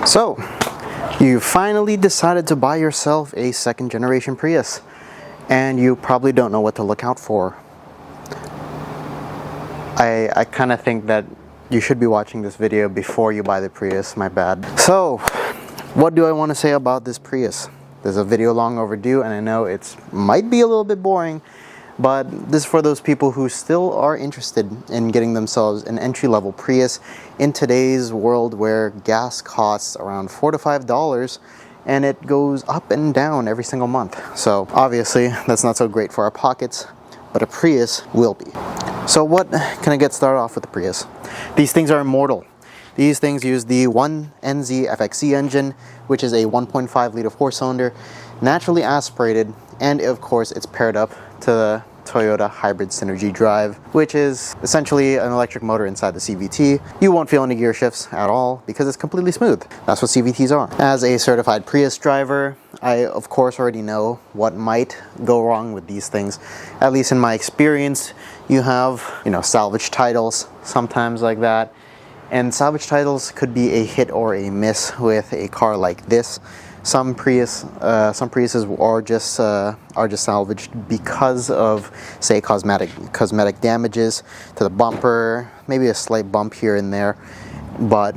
So, you finally decided to buy yourself a second generation Prius, and you probably don't know what to look out for. I kind of think that you should be watching this video before you buy the Prius, my bad. So, what do I want to say about this Prius? There's a video long overdue, and I know it might be a little bit boring, but this is for those people who still are interested in getting themselves an entry-level Prius in today's world where gas costs around $4 to $5 and it goes up and down every single month. So obviously that's not so great for our pockets, but a Prius will be. So what can I get started off with the Prius? These things are immortal. These things use the 1NZ FXE engine, which is a 1.5 liter 4-cylinder, naturally aspirated, and of course it's paired up to the Toyota hybrid synergy drive, which is essentially an electric motor inside the CVT. You won't feel any gear shifts at all because it's completely smooth. That's what CVTs are. As a certified Prius driver, I of course already know what might go wrong with these things. At least in my experience, you have, salvage titles, sometimes like that. And salvage titles could be a hit or a miss with a car like this. Some Priuses are just salvaged because of, say, cosmetic damages to the bumper, maybe a slight bump here and there, but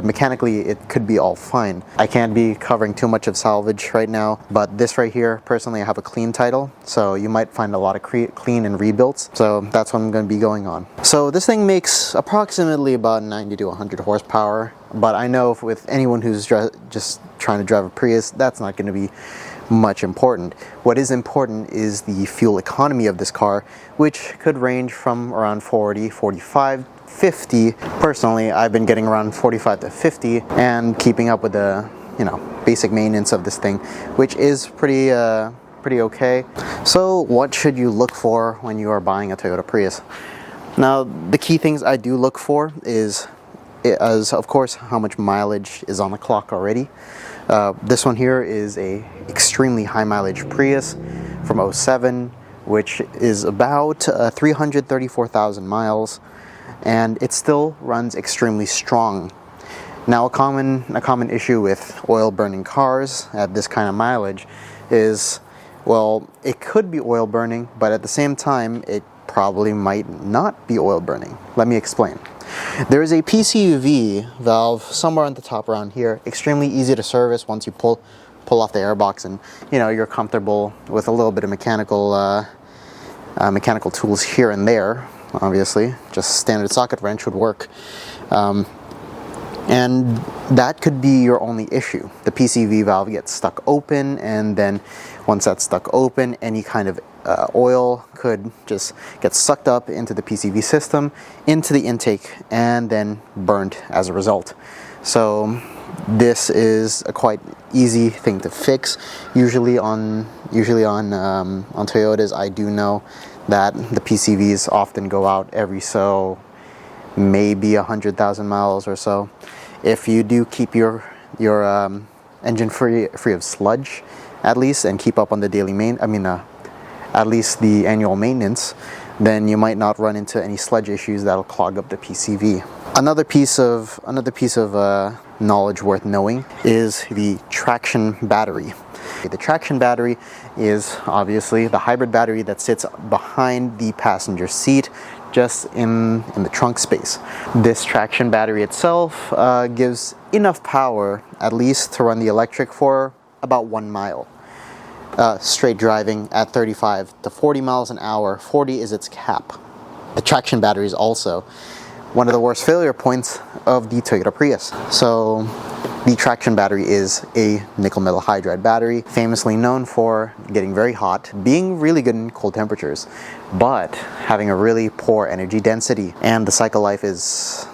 mechanically it could be all fine. I can't be covering too much of salvage right now, but this right here, personally, I have a clean title, so you might find a lot of clean and rebuilds. So that's what I'm going to be going on. So this thing makes approximately about 90 to 100 horsepower. But I know with anyone who's just trying to drive a Prius, that's not going to be much important. What is important is the fuel economy of this car, which could range from around 40, 45, 50. Personally, I've been getting around 45 to 50 and keeping up with the, basic maintenance of this thing, which is pretty okay. So what should you look for when you are buying a Toyota Prius? Now, the key things I do look for is of course how much mileage is on the clock already. This one here is a extremely high mileage Prius from 07, which is about 334,000 miles, and it still runs extremely strong. Now a common issue with oil burning cars at this kind of mileage is, well, it could be oil burning, but at the same time it probably might not be oil burning. Let me explain. There is a PCV valve somewhere on the top around here, extremely easy to service once you pull off the airbox and you're comfortable with a little bit of mechanical tools here and there. Obviously, just standard socket wrench would work. And that could be your only issue. The PCV valve gets stuck open, and then once that's stuck open, any kind of oil could just get sucked up into the PCV system, into the intake, and then burnt as a result. So this is a quite easy thing to fix. Usually on Toyotas, I do know that the PCVs often go out every maybe 100,000 miles or so. If you do keep your engine free of sludge, at least, and keep up on the daily at least the annual maintenance, then you might not run into any sludge issues that'll clog up the PCV. Another piece of knowledge worth knowing is the traction battery. The traction battery is obviously the hybrid battery that sits behind the passenger seat, just in the trunk space. This traction battery itself gives enough power, at least, to run the electric for about 1 mile. Straight driving at 35 to 40 miles an hour. 40 is its cap. The traction battery is also one of the worst failure points of the Toyota Prius. So the traction battery is a nickel metal hydride battery, famously known for getting very hot, being really good in cold temperatures, but having a really poor energy density, and the cycle life is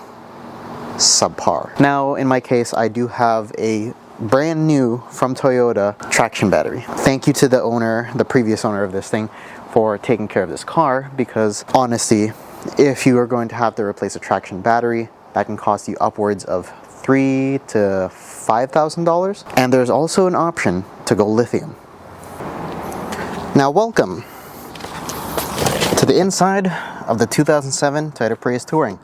subpar. Now, in my case, I do have a brand new from Toyota traction battery. Thank you to the previous owner of this thing, for taking care of this car, because honestly, if you are going to have to replace a traction battery, that can cost you upwards of $3,000 to $5,000. And there's also an option to go lithium. Now, welcome to the inside of the 2007 Toyota Prius Touring.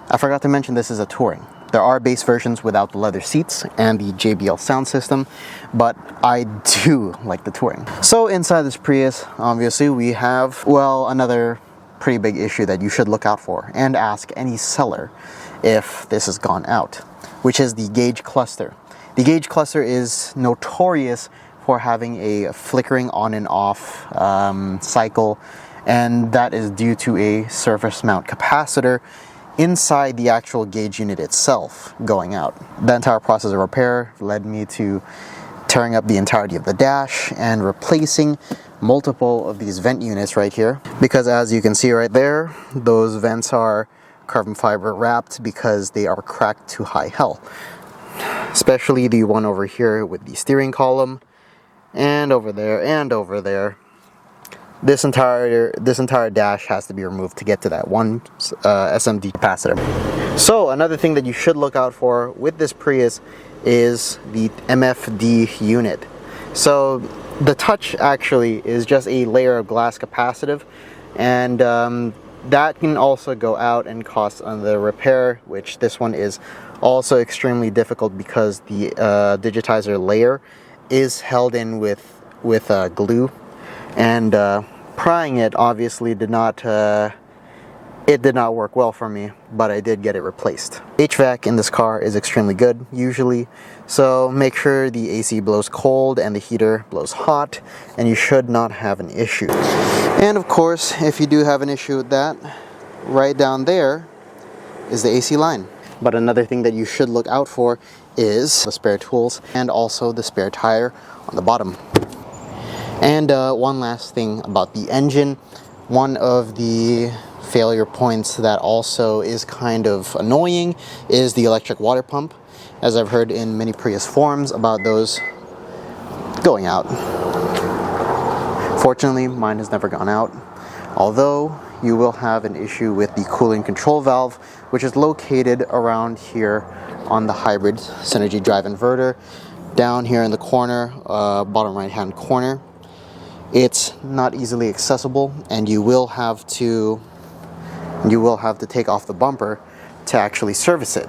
I forgot to mention this is a Touring. There are base versions without the leather seats and the JBL sound system, but I do like the touring. So inside this Prius, obviously we have, well, another pretty big issue that you should look out for and ask any seller if this has gone out, which is the gauge cluster. The gauge cluster is notorious for having a flickering on and off cycle, and that is due to a surface mount capacitor inside the actual gauge unit itself going out. The entire process of repair led me to tearing up the entirety of the dash and replacing multiple of these vent units right here, because as you can see right there, those vents are carbon fiber wrapped because they are cracked to high hell. Especially the one over here with the steering column, and over there, and over there. This entire dash has to be removed to get to that one SMD capacitor. So another thing that you should look out for with this Prius is the MFD unit. So the touch actually is just a layer of glass capacitive, and that can also go out and cost on the repair, which this one is also extremely difficult because the digitizer layer is held in with glue, and prying it obviously did not work well for me, but I did get it replaced. HVAC in this car is extremely good usually, so make sure the AC blows cold and the heater blows hot, and you should not have an issue. And of course, if you do have an issue with that, right down there is the AC line. But another thing that you should look out for is the spare tools and also the spare tire on the bottom. And one last thing about the engine. One of the failure points that also is kind of annoying is the electric water pump, as I've heard in many Prius forums about those going out. Fortunately, mine has never gone out, although you will have an issue with the cooling control valve, which is located around here on the hybrid Synergy drive inverter, down here in the corner, bottom right hand corner. It's not easily accessible, and you will have to take off the bumper to actually service it.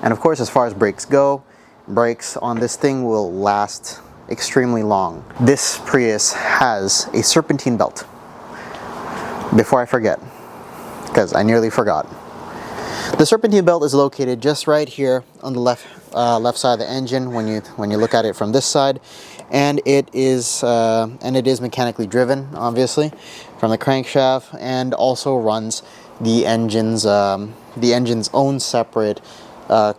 And of course, as far as brakes go, brakes on this thing will last extremely long. This Prius has a serpentine belt. Before I forget, because I nearly forgot. The serpentine belt is located just right here on the left side of the engine when you look at it from this side, and it is mechanically driven, obviously, from the crankshaft, and also runs the engine's own separate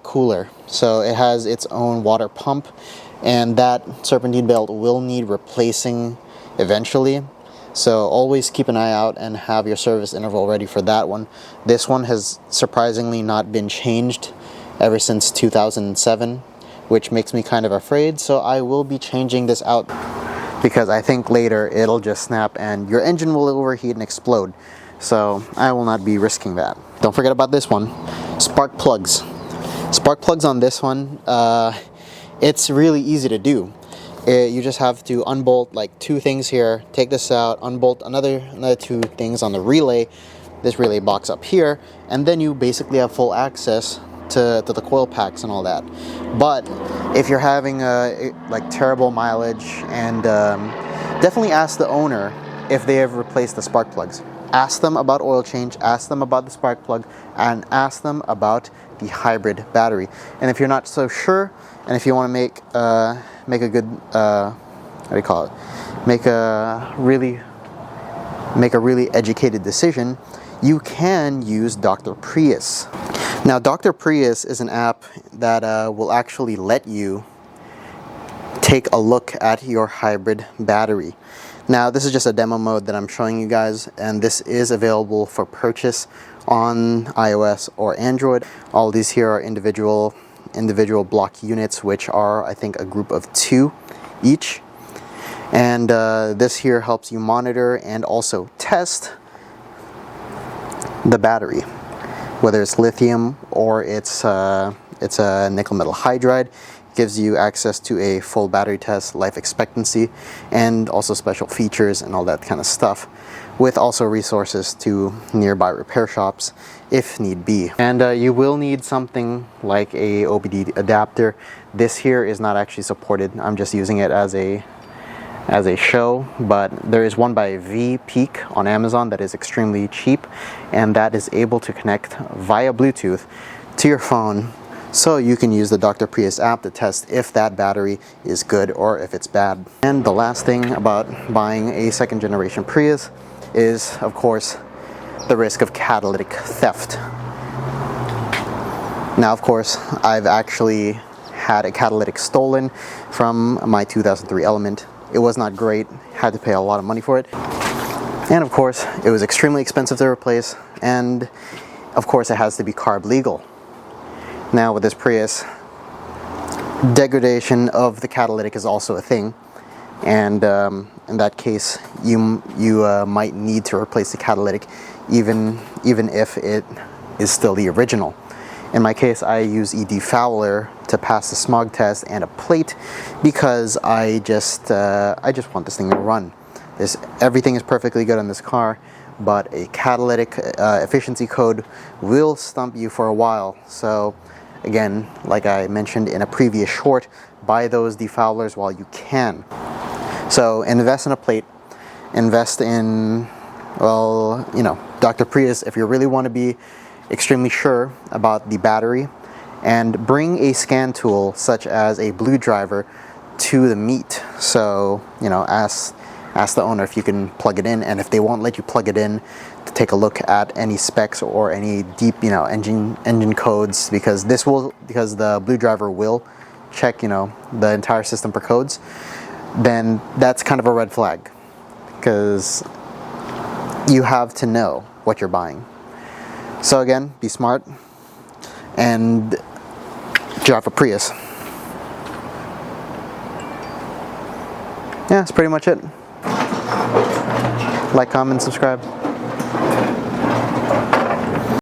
cooler. So it has its own water pump, and that serpentine belt will need replacing eventually. So always keep an eye out and have your service interval ready for that one. This one has surprisingly not been changed ever since 2007, which makes me kind of afraid. So I will be changing this out because I think later it'll just snap and your engine will overheat and explode. So I will not be risking that. Don't forget about this one, spark plugs. Spark plugs on this one, it's really easy to do. You just have to unbolt like two things here, take this out, unbolt another two things on the relay, this relay box up here, and then you basically have full access to the coil packs and all that. But if you're having like terrible mileage, and definitely ask the owner if they have replaced the spark plugs. Ask them about oil change, ask them about the spark plug, and ask them about the hybrid battery. And if you're not so sure, and if you want to make a good make a really educated decision, you can use Dr. Prius. Now, Dr. Prius is an app that will actually let you take a look at your hybrid battery. Now, this is just a demo mode that I'm showing you guys, and this is available for purchase on iOS or Android. All these here are individual block units, which are, I think, a group of 2 each. And this here helps you monitor and also test the battery, whether it's lithium or it's a nickel metal hydride. Gives you access to a full battery test, life expectancy, and also special features and all that kind of stuff. with also resources to nearby repair shops if need be. And you will need something like a OBD adapter. This here is not actually supported. I'm just using it as a show, but there is one by V-Peak on Amazon that is extremely cheap, and that is able to connect via Bluetooth to your phone, so you can use the Dr. Prius app to test if that battery is good or if it's bad. And the last thing about buying a second generation Prius is, of course, the risk of catalytic theft. Now, of course, I've actually had a catalytic stolen from my 2003 Element. It was not great, had to pay a lot of money for it. And of course, it was extremely expensive to replace, and of course it has to be CARB legal. Now with this Prius, degradation of the catalytic is also a thing, and in that case, you might need to replace the catalytic even if it is still the original. In my case, I use a defouler to pass the smog test and a plate because I just want this thing to run. Everything is perfectly good on this car, but a catalytic efficiency code will stump you for a while. So again, like I mentioned in a previous short, buy those defoulers while you can. So invest in a plate, invest in, well, you know, Dr. Prius if you really want to be extremely sure about the battery, and bring a scan tool such as a blue driver to the meet. So, you know, ask the owner if you can plug it in, and if they won't let you plug it in, to take a look at any specs or any deep, you know, engine codes, because the blue driver will check, you know, the entire system for codes. Then that's kind of a red flag, because you have to know what you're buying. So again, be smart and drive a Prius. Yeah, that's pretty much it. Like, comment, subscribe.